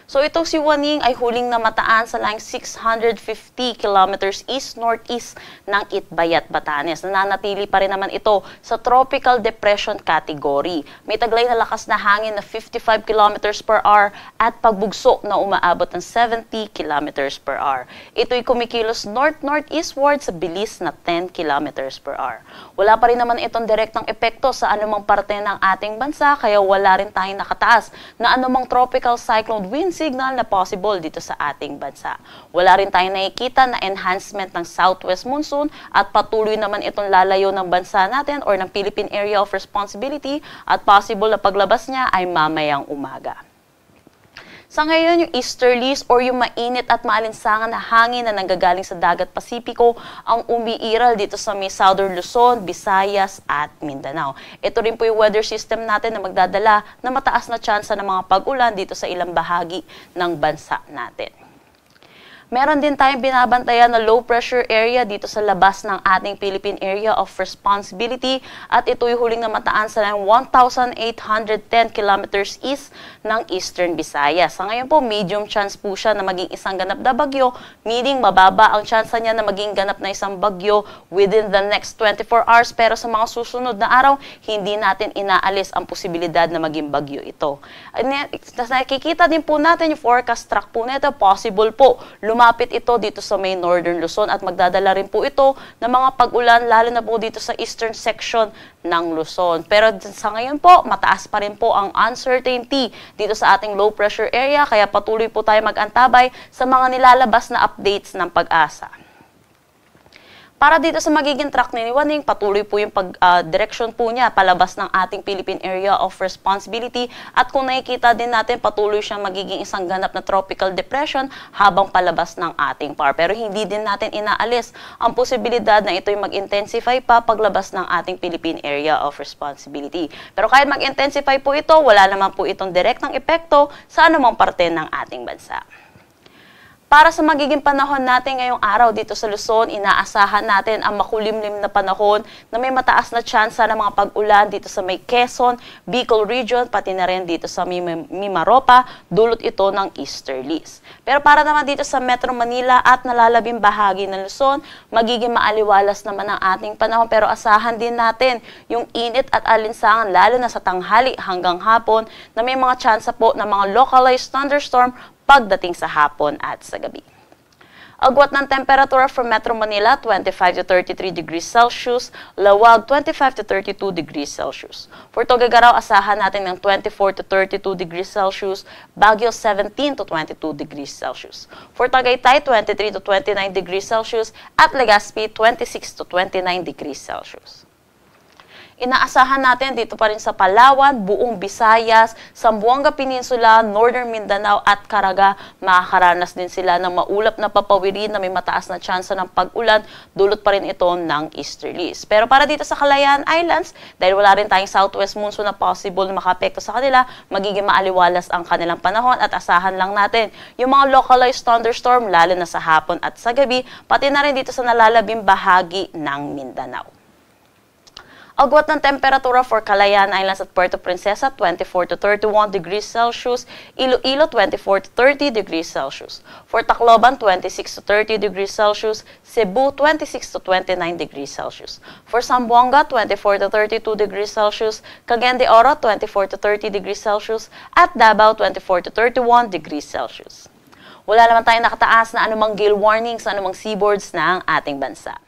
So itong si Waning ay huling namataan sa layong 650 kilometers east-northeast ng Itbayat, Batanes. Nananatili pa rin naman ito sa tropical depression category. May taglay na lakas na hangin na 55 kilometers per hour at pagbugso na umaabot ng 70 kilometers per hour. Ito'y kumikilos north-northeastward sa bilis na 10 kilometers per hour. Wala pa rin naman itong direktang epekto sa anumang parte ng ating bansa, kaya wala rin tayong nakataas na anumang tropical cyclone wind signal na possible dito sa ating bansa. Wala rin tayong nakikita na enhancement ng southwest monsoon at patuloy naman itong lalayo ng bansa natin or ng Philippine Area of Responsibility at possible na paglabas niya ay mamayang umaga. Sa ngayon, yung easterlies or yung mainit at maalinsangan na hangin na nanggagaling sa dagat Pasipiko ang umiiral dito sa may Southern Luzon, Visayas at Mindanao. Ito rin po yung weather system natin na magdadala na mataas na tsansa ng mga pag-ulan dito sa ilang bahagi ng bansa natin. Meron din tayong binabantayan na low pressure area dito sa labas ng ating Philippine Area of Responsibility at ito'y huling namataan sa 1,810 kilometers east ng Eastern Visayas. Sa ngayon po, medium chance po siya na maging isang ganap na bagyo, meaning mababa ang chance niya na maging ganap na isang bagyo within the next 24 hours, pero sa mga susunod na araw, hindi natin inaalis ang posibilidad na maging bagyo ito. Nakikita din po natin yung forecast track po nito, possible po lumapit ito dito sa may Northern Luzon at magdadala rin po ito ng mga pag-ulan lalo na po dito sa eastern section ng Luzon. Pero sa ngayon po, mataas pa rin po ang uncertainty dito sa ating low pressure area kaya patuloy po tayo mag-antabay sa mga nilalabas na updates ng pag-asa. Para dito sa magiging track ni Waning, patuloy po yung direction po niya palabas ng ating Philippine Area of Responsibility at kung nakikita din natin, patuloy siyang magiging isang ganap na tropical depression habang palabas ng ating PAR. Pero hindi din natin inaalis ang posibilidad na ito'y mag-intensify pa paglabas ng ating Philippine Area of Responsibility. Pero kahit mag-intensify po ito, wala naman po itong direktang epekto sa anumang parte ng ating bansa. Para sa magiging panahon natin ngayong araw dito sa Luzon, inaasahan natin ang makulimlim na panahon na may mataas na tsansa ng mga pag-ulan dito sa may Quezon, Bicol Region, pati na rin dito sa Mimaropa, dulot ito ng easterlies. Pero para naman dito sa Metro Manila at nalalabing bahagi ng Luzon, magiging maaliwalas naman ang ating panahon pero asahan din natin yung init at alinsangan lalo na sa tanghali hanggang hapon na may mga tsansa po ng mga localized thunderstorm pagdating sa hapon at sa gabi. Agwat ng temperatura for Metro Manila, 25 to 33 degrees Celsius, Lawag, 25 to 32 degrees Celsius. For Tuguegarao, asahan natin ng 24 to 32 degrees Celsius, Baguio, 17 to 22 degrees Celsius. For Tagaytay, 23 to 29 degrees Celsius, at Legazpi, 26 to 29 degrees Celsius. Inaasahan natin dito pa rin sa Palawan, buong Visayas, Zamboanga Peninsula, Northern Mindanao at Caraga, makakaranas din sila ng maulap na papawirin na may mataas na tsansa ng pag-ulan, dulot pa rin ito ng easterlies. Pero para dito sa Kalayaan Islands, dahil wala rin tayong southwest monsoon na possible na makaapekto sa kanila, magiging maaliwalas ang kanilang panahon at asahan lang natin yung mga localized thunderstorm lalo na sa hapon at sa gabi, pati na rin dito sa nalalabing bahagi ng Mindanao. Agwat ng temperatura for Kalayaan Islands at Puerto Princesa, 24 to 31 degrees Celsius, Iloilo, 24 to 30 degrees Celsius. For Tacloban, 26 to 30 degrees Celsius, Cebu, 26 to 29 degrees Celsius. For Zamboanga, 24 to 32 degrees Celsius, Cagayan de Oro, 24 to 30 degrees Celsius, at Davao, 24 to 31 degrees Celsius. Wala naman tayong nakataas na anumang gale warning sa anumang seaboards ng ating bansa.